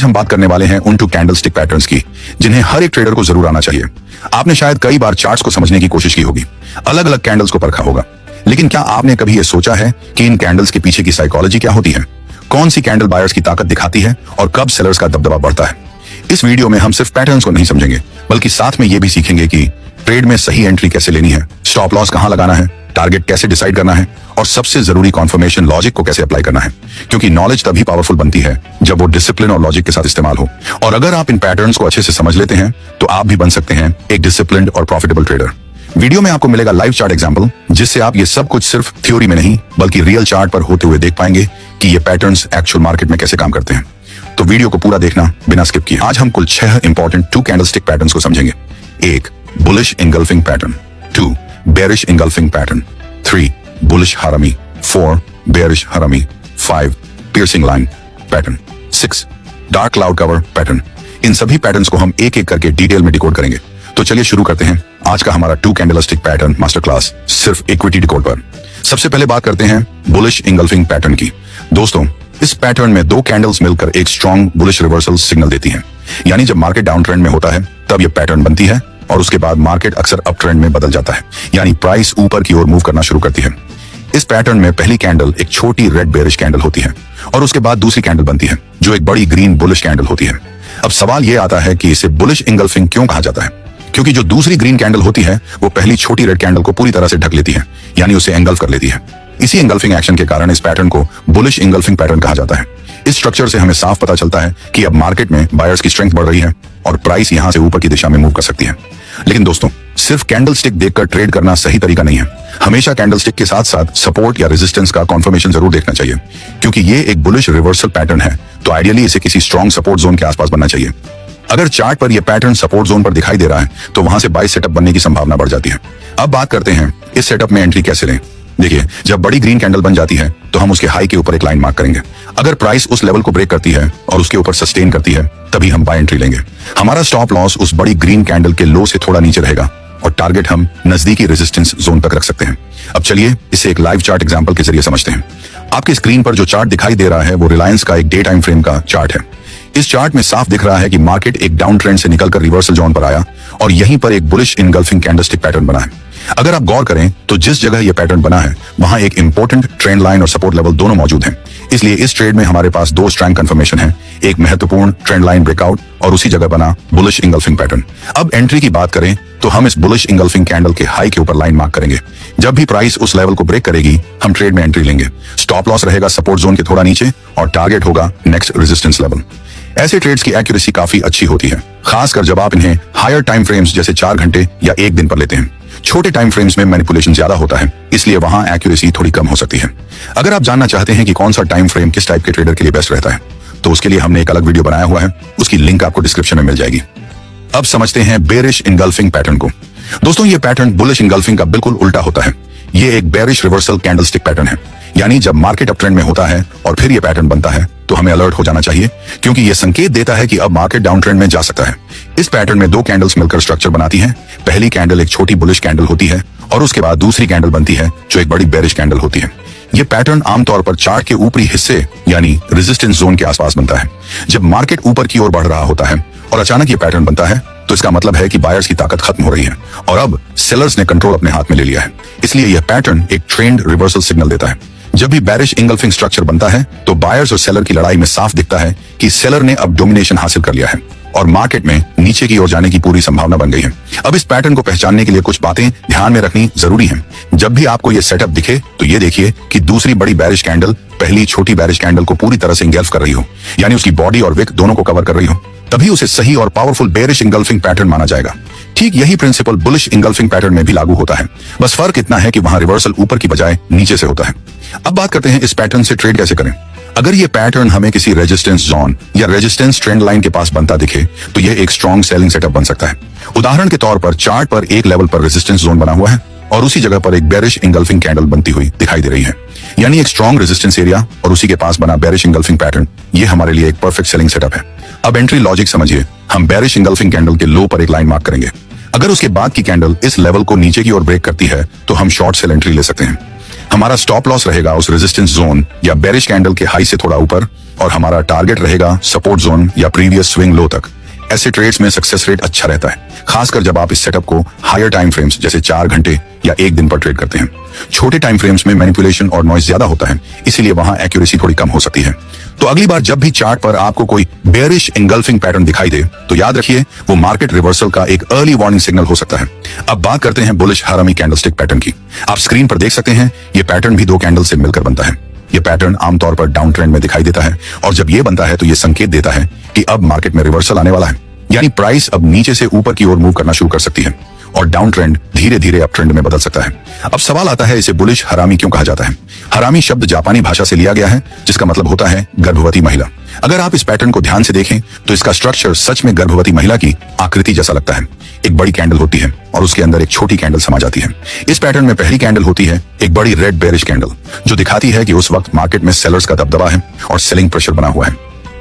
हम बात करने वाले हैं उन 2 कैंडलस्टिक पैटर्न्स की जिन्हें हर एक ट्रेडर को जरूर आना चाहिए। आपने शायद कई बार चार्ट्स को समझने की कोशिश की होगी, अलग अलग कैंडल्स को परखा होगा, लेकिन क्या आपने कभी यह सोचा है कि इन कैंडल्स के पीछे की साइकोलॉजी क्या होती है? कौन सी कैंडल बायर्स की ताकत दिखाती है और कब सेलर्स का दबदबा बढ़ता है? इस वीडियो में हम सिर्फ पैटर्न्स को नहीं समझेंगे, बल्कि साथ में यह भी सीखेंगे कि ट्रेड में सही एंट्री कैसे लेनी है, स्टॉप लॉस कहां लगाना है, टारगेट कैसे डिसाइड करना है और सबसे जरूरी कॉन्फर्मेशन लॉजिक को कैसे अप्लाई करना है। क्योंकि नॉलेज तभी पावरफुल बनती है जब वो डिसिप्लिन और लॉजिक के साथ इस्तेमाल हो। और अगर आप इन पैटर्न्स को अच्छे से समझ लेते हैं तो आप भी बन सकते हैं एक डिसिप्लिन्ड और प्रॉफिटेबल ट्रेडर। वीडियो में आपको मिलेगा लाइव चार्ट एग्जांपल, जिससे आप ये सब कुछ सिर्फ थ्योरी में नहीं बल्कि रियल चार्ट पर होते हुए देख पाएंगे कि ये पैटर्न्स एक्चुअल मार्केट में कैसे काम करते हैं। तो वीडियो को पूरा देखना बिना स्किप किए। आज हम कुल 6 इंपॉर्टेंट 2 कैंडलस्टिक पैटर्न्स को समझेंगे। 1 bullish engulfing pattern, 2 bearish engulfing pattern, 3 bullish harami, 4 bearish harami, 5 piercing line pattern, 6 dark cloud cover pattern. इन सभी पैटर्न्स को हम एक एक करके डिटेल में डिकोड करेंगे। तो चलिए शुरू करते हैं आज का हमारा 2 कैंडलस्टिक पैटर्न मास्टर क्लास सिर्फ इक्विटी डिकोड पर। सबसे पहले बात करते हैं बुलिश इंगल्फिंग पैटर्न की। दोस्तों, इस पैटर्न में 2 कैंडल्स मिलकर एक स्ट्रॉन्ग बुलिश रिवर्सल सिग्नल देती हैं। यानी जब मार्केट डाउन ट्रेंड में होता है तब यह पैटर्न बनती है और उसके बाद मार्केट अक्सर अप ट्रेंड में बदल जाता है, यानी प्राइस ऊपर की ओर मूव करना शुरू करती है। इस पैटर्न में पहली कैंडल एक छोटी रेड बेरिश कैंडल होती है और उसके बाद दूसरी कैंडल बनती है जो एक बड़ी ग्रीन बुलिश कैंडल होती है। अब सवाल यह आता है कि इसे बुलिश इंगल्फिंग क्यों कहा जाता है? क्योंकि जो दूसरी ग्रीन कैंडल होती है वो पहली छोटी रेड कैंडल को पूरी तरह से ढक लेती है, यानी उसे एंगल्फ कर लेती है। इसी एंगल्फिंग एक्शन के कारण इस पैटर्न को बुलिश इंगल्फिंग पैटर्न कहा जाता है। इस स्ट्रक्चर से हमें साफ पता चलता है कि अब मार्केट में बायर्स की स्ट्रेंथ बढ़ रही है और प्राइस यहां से ऊपर की दिशा में मूव कर सकती है। लेकिन दोस्तों, सिर्फ कैंडलस्टिक देखकर ट्रेड करना सही तरीका नहीं है। हमेशा कैंडलस्टिक के साथ साथ सपोर्ट या रेजिस्टेंस का कंफर्मेशन जरूर देखना चाहिए। क्योंकि ये एक बुलिश रिवर्सल पैटर्न है तो आइडियली इसे किसी स्ट्रॉन्ग सपोर्ट जोन के आसपास बनना चाहिए। अगर चार्ट पर यह पैटर्न सपोर्ट जोन पर दिखाई दे रहा है तो वहां से बाय सेटअप बनने की संभावना बढ़ जाती है। अब बात करते हैं इस सेटअप में एंट्री कैसे लें। देखिए, जब बड़ी ग्रीन कैंडल बन जाती है तो हम उसके हाई के ऊपर एक लाइन मार्क करेंगे। अगर प्राइस उस लेवल को ब्रेक करती है और उसके ऊपर सस्टेन करती है तभी हम बाय एंट्री लेंगे। हमारा स्टॉप लॉस उस बड़ी ग्रीन कैंडल के लो से थोड़ा नीचे रहेगा और टारगेट हम नजदीकी रेजिस्टेंस जोन तक रख सकते हैं। अब चलिए इसे एक लाइव चार्ट एग्जांपल के जरिए समझते हैं। आपकी स्क्रीन पर जो चार्ट दिखाई दे रहा है वो रिलायंस का एक डे टाइम फ्रेम का चार्ट है। इस चार्ट में साफ दिख रहा है कि मार्केट एक डाउन ट्रेंड से निकलकर रिवर्सल जोन पर आया और यहीं पर एक बुलिश इनगल्फिंग कैंडलस्टिक पैटर्न बना है। अगर आप गौर करें तो जिस जगह यह पैटर्न बना है वहां एक इंपॉर्टेंट ट्रेंड लाइन और सपोर्ट लेवल दोनों मौजूद हैं। इसलिए इस ट्रेड में हमारे पास 2 स्ट्रॉन्ग कंफर्मेशन है, एक महत्वपूर्ण ट्रेंड लाइन ब्रेकआउट और उसी जगह बना बुलिश इंगल्फिंग पैटर्न। अब एंट्री की बात करें तो हम इस बुलिश इंगल्फिंग कैंडल के हाई के ऊपर लाइन मार्क करेंगे। जब भी प्राइस उस लेवल को ब्रेक करेगी हम ट्रेड में एंट्री लेंगे। स्टॉप लॉस रहेगा सपोर्ट जोन के थोड़ा नीचे और टारगेट होगा नेक्स्ट रेजिस्टेंस लेवल। ऐसे ट्रेड्स की एक्यूरेसी काफी अच्छी होती है, खासकर जब आप इन्हें हायर टाइम फ्रेम्स जैसे 4 घंटे या 1 दिन पर लेते हैं। छोटे टाइम फ्रेम्स में मैनिपुलेशन ज्यादा होता है, इसलिए वहां एक्यूरेसी थोड़ी कम हो सकती है। अगर आप जानना चाहते हैं कि कौन सा टाइम फ्रेम किस टाइप के ट्रेडर के लिए बेस्ट रहता है तो उसके लिए हमने एक अलग वीडियो बनाया हुआ है, उसकी लिंक आपको डिस्क्रिप्शन में मिल जाएगी। अब समझते हैं बेरिश इंगल्फिंग पैटर्न को। दोस्तों, ये पैटर्न बुलिश इंगल्फिंग का बिल्कुल उल्टा होता है। ये एक बेरिश रिवर्सल कैंडलस्टिक पैटर्न है, यानी जब मार्केट अप ट्रेंड में होता है और फिर ये पैटर्न बनता है तो हमें अलर्ट हो जाना चाहिए, क्योंकि ये संकेत देता है कि अब मार्केट डाउन ट्रेंड में जा सकता है। इस पैटर्न में 2 कैंडल्स मिलकर स्ट्रक्चर बनाती हैं। पहली कैंडल एक छोटी बुलिश कैंडल होती है और उसके बाद दूसरी कैंडल बनती है जो एक बड़ी बेरिश कैंडल होती है। ये पैटर्न आमतौर पर चार्ट के ऊपरी हिस्से यानी रेजिस्टेंस जोन के आसपास बनता है। जब मार्केट ऊपर की ओर बढ़ रहा होता है और अचानक ये पैटर्न बनता है तो इसका मतलब है कि बायर्स की ताकत खत्म हो रही है और अब सेलर्स ने कंट्रोल अपने हाथ में ले लिया है। इसलिए यह पैटर्न एक ट्रेंड रिवर्सल सिग्नल देता है। जब भी बेरिश इंगल्फिंग स्ट्रक्चर बनता है तो बायर्स और सेलर की लड़ाई में साफ दिखता है कि सेलर ने अब डोमिनेशन हासिल कर लिया है और मार्केट में नीचे की ओर जाने की पूरी संभावना बन गई है। अब इस पैटर्न को पहचानने के लिए कुछ बातें ध्यान में रखनी जरूरी हैं। जब भी आपको यह सेटअप दिखे तो ये देखिए कि दूसरी बड़ी बेरिश कैंडल पहली छोटी बेरिश कैंडल को पूरी तरह से इंगल्फ कर रही हो, यानी उसकी बॉडी और विक दोनों को कवर कर रही हो, तभी उसे सही और पावरफुल बेरिश इंगल्फिंग पैटर्न माना जाएगा। ठीक यही प्रिंसिपल बुलिश इंगल्फिंग पैटर्न में भी लागू होता है, बस फर्क इतना है कि वहां रिवर्सल ऊपर की बजाय नीचे से होता है। अब बात करते हैं इस पैटर्न से ट्रेड कैसे करें। अगर ये पैटर्न हमें किसी रेजिस्टेंस जोन या रेजिस्टेंस ट्रेंड लाइन के पास बनता दिखे तो यह एक स्ट्रॉन्ग सेलिंग सेटअप बन सकता है। उदाहरण के तौर पर चार्ट पर एक लेवल पर रेजिस्टेंस जोन बना हुआ है और उसी जगह पर एक बेरिश इंगल्फिंग कैंडल बनती हुई दिखाई दे रही है, यानी एक स्ट्रॉन्ग रेजिस्टेंस एरिया और उसी के पास बना बेरिश इंगल्फिंग पैटर्न। ये हमारे लिए एक परफेक्ट सेलिंग सेटअप है। अब एंट्री लॉजिक समझिए। हम बेरिश इंगल्फिंग कैंडल के लो पर एक लाइन मार्क करेंगे। अगर उसके बाद की कैंडल इस लेवल को नीचे की ओर ब्रेक करती है तो हम शॉर्ट सेल एंट्री ले सकते हैं। हमारा स्टॉप लॉस रहेगा उस रेजिस्टेंस जोन या बेरिश कैंडल के हाई से थोड़ा ऊपर और हमारा टारगेट रहेगा सपोर्ट जोन या प्रीवियस स्विंग लो तक। ऐसे ट्रेड्स में सक्सेस रेट अच्छा रहता है, खासकर जब आप इस सेटअप को हायर टाइम फ्रेम्स जैसे 4 घंटे या 1 दिन पर ट्रेड करते हैं। छोटे टाइम फ्रेम्स में मैनिपुलेशन और नॉइज ज्यादा होता है, इसीलिए वहां एक्यूरेसी थोड़ी कम हो सकती है। तो अगली बार जब भी चार्ट पर आपको कोई बेयरिश इंगल्फिंग पैटर्न दिखाई दे तो याद रखिए वो मार्केट रिवर्सल का एक अर्ली वार्निंग सिग्नल हो सकता है। अब बात करते हैं बुलिश हरामी कैंडलस्टिक पैटर्न की। आप स्क्रीन पर देख सकते हैं ये पैटर्न भी 2 कैंडल से मिलकर बनता है। ये पैटर्न आमतौर पर डाउन ट्रेंड में दिखाई देता है और जब ये बनता है तो ये संकेत देता है कि अब मार्केट में रिवर्सल आने वाला है, यानी प्राइस अब नीचे से ऊपर की ओर मूव करना शुरू कर सकती है और डाउन ट्रेंड धीरे धीरे अप ट्रेंड में बदल सकता है। अब सवाल आता है इसे बुलिश हरामी क्यों कहा जाता है। हरामी शब्द जापानी भाषा से लिया गया है जिसका मतलब होता है गर्भवती महिला। अगर आप इस पैटर्न को ध्यान से देखें तो इसका स्ट्रक्चर सच में गर्भवती महिला की आकृति जैसा लगता है। एक बड़ी कैंडल होती है और उसके अंदर एक छोटी कैंडल समा जाती है। इस पैटर्न में पहली कैंडल होती है एक बड़ी रेड बेरिश कैंडल जो दिखाती है कि उस वक्त मार्केट में सेलर्स का दबदबा है और सेलिंग प्रेशर बना हुआ है।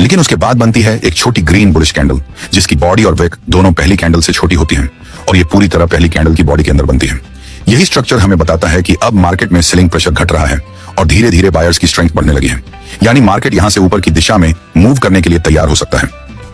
लेकिन उसके बाद बनती है एक छोटी ग्रीन बुलिश कैंडल जिसकी बॉडी और विक दोनों पहली कैंडल से छोटी होती हैं और ये पूरी तरह पहली कैंडल की बॉडी के अंदर बनती है। यही स्ट्रक्चर हमें बताता है कि अब मार्केट में सेलिंग प्रेशर घट रहा है और धीरे धीरे बायर्स की स्ट्रेंथ बढ़ने लगी है, यानी मार्केट यहां से ऊपर की दिशा में मूव करने के लिए तैयार हो सकता है।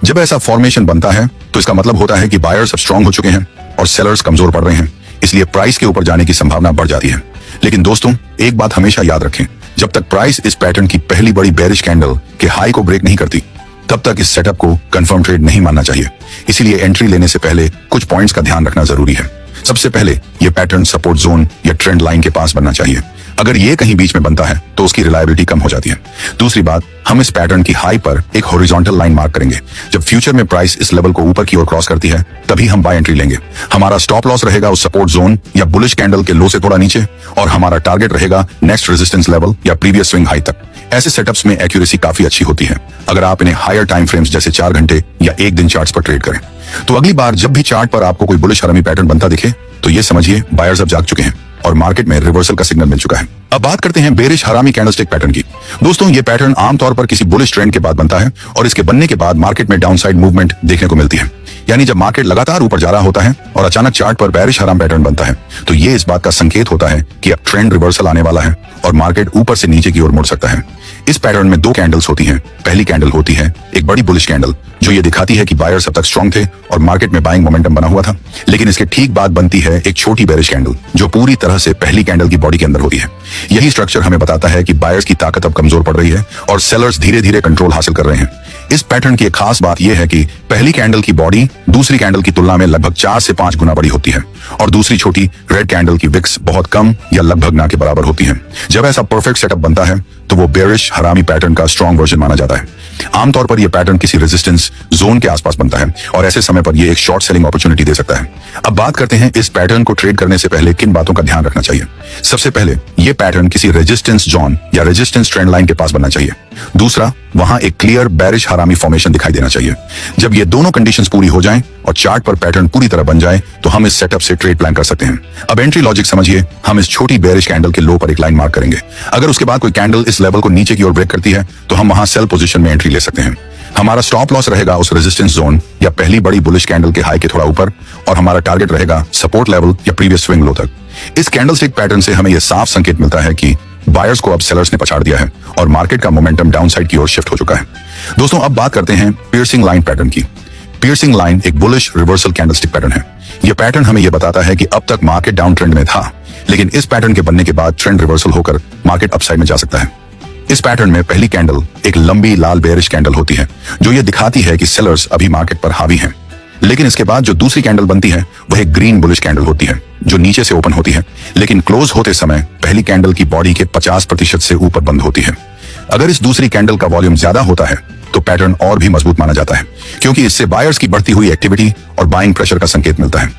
जब ऐसा फॉर्मेशन बनता है तो इसका मतलब होता है कि बायर्स अब स्ट्रांग हो चुके हैं और सेलर्स कमजोर पड़ रहे हैं, इसलिए प्राइस के ऊपर जाने की संभावना बढ़ जाती है। लेकिन दोस्तों एक बात हमेशा याद रखें, जब तक प्राइस इस पैटर्न की पहली बड़ी बेरिश कैंडल के हाई को ब्रेक नहीं करती तब तक इस सेटअप को कंफर्म ट्रेड नहीं मानना चाहिए। इसीलिए एंट्री लेने से पहले कुछ पॉइंट्स का ध्यान रखना जरूरी है। सबसे पहले ये पैटर्न सपोर्ट जोन या ट्रेंड लाइन के पास बनना चाहिए। अगर ये कहीं बीच में बनता है तो उसकी रिलायबिलिटी कम हो जाती है। दूसरी बात, हम इस पैटर्न की हाई पर एक हॉरिजॉन्टल लाइन मार्क करेंगे। जब फ्यूचर में प्राइस इस लेवल को ऊपर की ओर क्रॉस करती है तभी हम बाय एंट्री लेंगे। हमारा स्टॉप लॉस रहेगा उस सपोर्ट जोन या बुलिश कैंडल के लो से थोड़ा नीचे और हमारा टारगेट रहेगा नेक्स्ट रेजिस्टेंस लेवल या प्रीवियस स्विंग हाई तक। ऐसे सेटअप्स में एक्यूरेसी काफी अच्छी होती है अगर आप इन्हें हायर टाइम फ्रेम्स जैसे 4 घंटे या 1 दिन चार्ट्स पर ट्रेड करें। तो अगली बार जब भी चार्ट पर आपको कोई बुलिश हरामी पैटर्न बनता दिखे तो ये समझिए बायर्स अब जाग चुके हैं और मार्केट में रिवर्सल का सिग्नल मिल चुका है। अब बात करते हैं बेरिश हरामी कैंडलस्टिक पैटर्न की। दोस्तों ये पैटर्न आमतौर पर किसी बुलिश ट्रेंड के बाद बनता है और इसके बनने के बाद मार्केट में डाउनसाइड मूवमेंट देखने को मिलती है, यानी जब मार्केट लगातार ऊपर जा रहा होता है और अचानक चार्ट पर बेरिश हराम पैटर्न बनता है तो ये इस बात का संकेत होता है कि अब ट्रेंड रिवर्सल आने वाला है और मार्केट ऊपर से नीचे की ओर मुड़ सकता है। इस पैटर्न में 2 कैंडल्स होती हैं। पहली कैंडल होती है एक बड़ी बुलिश कैंडल जो ये दिखाती है कि बायर्स अब तक स्ट्रांग थे और मार्केट में बाइंग मोमेंटम बना हुआ था। लेकिन इसके ठीक बाद बनती है एक छोटी बेरिश कैंडल जो पूरी तरह से पहली कैंडल की बॉडी के अंदर होती है। यही स्ट्रक्चर हमें बताता है कि बायर्स की ताकत अब कमजोर पड़ रही है और सेलर्स धीरे धीरे कंट्रोल हासिल कर रहे हैं। इस पैटर्न की एक खास बात यह है कि पहली कैंडल की बॉडी दूसरी कैंडल की तुलना में लगभग 4 से 5 गुना बड़ी होती है और दूसरी छोटी रेड कैंडल की विक्स बहुत कम या लगभग ना के बराबर होती है। जब ऐसा परफेक्ट सेटअप बनता है तो वो बेरिश हरामी पैटर्न का स्ट्रॉन्ग वर्जन माना जाता है। आमतौर पर यह पैटर्न किसी रेजिस्टेंस जोन के आसपास बनता है और ऐसे समय पर यह एक शॉर्ट सेलिंग अपॉर्चुनिटी दे सकता है। अब बात करते हैं इस पैटर्न को ट्रेड करने से पहले किन बातों का ध्यान रखना चाहिए। सबसे पहले यह पैटर्न किसी रेजिस्टेंस जोन या रेजिस्टेंस ट्रेंड लाइन के पास बनना चाहिए। दूसरा, वहां एक क्लियर बेरिश हरामी फॉर्मेशन दिखाई देना चाहिए। जब ये दोनों कंडीशंस पूरी हो जाएं और चार्ट पर पैटर्न पूरी तरह बन जाए तो हम इस सेटअप से ट्रेड प्लान कर सकते हैं। अब एंट्री लॉजिक समझिए। हम इस छोटी बेरिश कैंडल के लो पर एक लाइन मार्क करेंगे। अगर उसके बाद कोई कैंडल इस लेवल को नीचे की ओर ब्रेक करती है तो हम वहां सेल पोजीशन में एंट्री ले सकते हैं। हमारा स्टॉप लॉस रहेगा उस रेजिस्टेंस जोन या पहली बड़ी बुलिश कैंडल के हाई के थोड़ा ऊपर और हमारा टारगेट रहेगा सपोर्ट लेवल या प्रीवियस स्विंग लो तक। इस कैंडलस्टिक पैटर्न से हमें यह साफ संकेत मिलता है कि बायर्स को अब सेलर्स ने पछाड़ दिया है और मार्केट का मोमेंटम डाउनसाइड की ओर शिफ्ट हो चुका है। दोस्तों अब बात करते हैं पियर्सिंग लाइन पैटर्न की। पियर्सिंग लाइन एक बुलिश रिवर्सल कैंडलस्टिक पैटर्न है। यह पैटर्न हमें यह बताता है कि अब तक मार्केट डाउन ट्रेंड में था, लेकिन इस पैटर्न के बनने के बाद ट्रेंड रिवर्सल होकर मार्केट अपसाइड में जा सकता है। इस पैटर्न में पहली कैंडल एक लंबी लाल बेरिश कैंडल होती है जो ये दिखाती है कि सेलर्स अभी मार्केट पर हावी हैं। लेकिन इसके बाद जो दूसरी कैंडल बनती है वह एक ग्रीन बुलिश कैंडल होती है जो नीचे से ओपन होती है, लेकिन क्लोज होते समय पहली कैंडल की बॉडी के 50% से ऊपर बंद होती है। अगर इस दूसरी कैंडल का वॉल्यूम ज्यादा होता है तो पैटर्न और भी मजबूत माना जाता है, क्योंकि इससे बायर्स की बढ़ती हुई एक्टिविटी और बाइंग प्रेशर का संकेत मिलता है।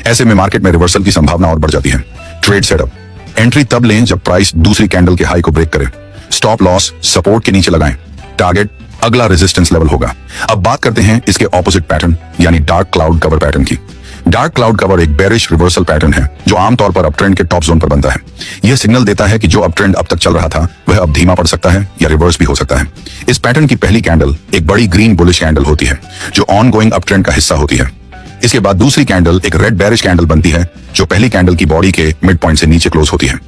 ऐसे में मार्केट में रिवर्सल की संभावना और बढ़ जाती है। ट्रेड सेटअप, एंट्री तब लें जब प्राइस दूसरी कैंडल के हाई को ब्रेक करे। स्टॉप लॉस सपोर्ट के नीचे लगाएं। टारगेट अगला रेजिस्टेंस लेवल होगा। अब बात करते हैं इसके ऑपोजिट पैटर्न यानी डार्क क्लाउड कवर पैटर्न की। डार्क क्लाउड कवर एक बेरिश रिवर्सल पैटर्न है जो आमतौर पर अपट्रेंड के टॉप जोन पर बनता है। यह सिग्नल देता है कि जो अपट्रेंड अब तक चल रहा था वह अब धीमा पड़ सकता है या रिवर्स भी हो सकता है। इस पैटर्न की पहली कैंडल एक बड़ी ग्रीन बुलिश कैंडल होती है जो ऑन गोइंग अपट्रेंड का हिस्सा होती है। इसके बाद दूसरी कैंडल एक रेड बेरिश कैंडल बनती है जो पहली कैंडल की बॉडी के मिड पॉइंट से नीचे क्लोज होती है।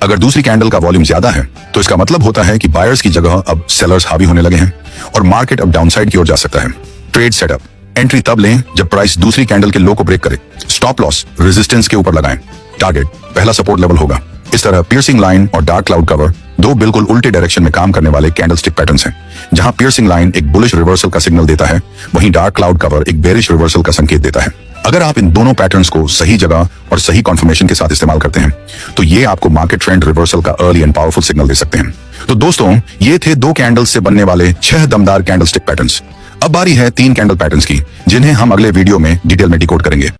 अगर दूसरी कैंडल का वॉल्यूम ज्यादा है तो इसका मतलब होता है कि बायर्स की जगह अब सेलर्स हावी होने लगे हैं और मार्केट अब डाउनसाइड की ओर जा सकता है। ट्रेड सेटअप, एंट्री तब लें जब प्राइस दूसरी कैंडल के लो को ब्रेक करे। स्टॉप लॉस रेजिस्टेंस के ऊपर लगाएं। टारगेट पहला सपोर्ट लेवल होगा। इस तरह पियर्सिंग लाइन और डार्क क्लाउड कवर दो बिल्कुल उल्टे डायरेक्शन में काम करने वाले कैंडलस्टिक पैटर्न्स हैं। जहां पियर्सिंग लाइन एक बुलिश रिवर्सल का सिग्नल देता है, वहीं डार्क क्लाउड कवर एक बेरिश रिवर्सल का संकेत देता है। अगर आप इन दोनों पैटर्न्स को सही जगह और सही कॉन्फर्मेशन के साथ इस्तेमाल करते हैं तो ये आपको मार्केट ट्रेंड रिवर्सल का अर्ली एंड पावरफुल सिग्नल दे सकते हैं। तो दोस्तों, ये थे 2 कैंडल्स से बनने वाले 6 दमदार कैंडलस्टिक पैटर्न्स। अब बारी है 3 कैंडल पैटर्न्स की, जिन्हें हम अगले वीडियो में डिटेल में डिकोड करेंगे।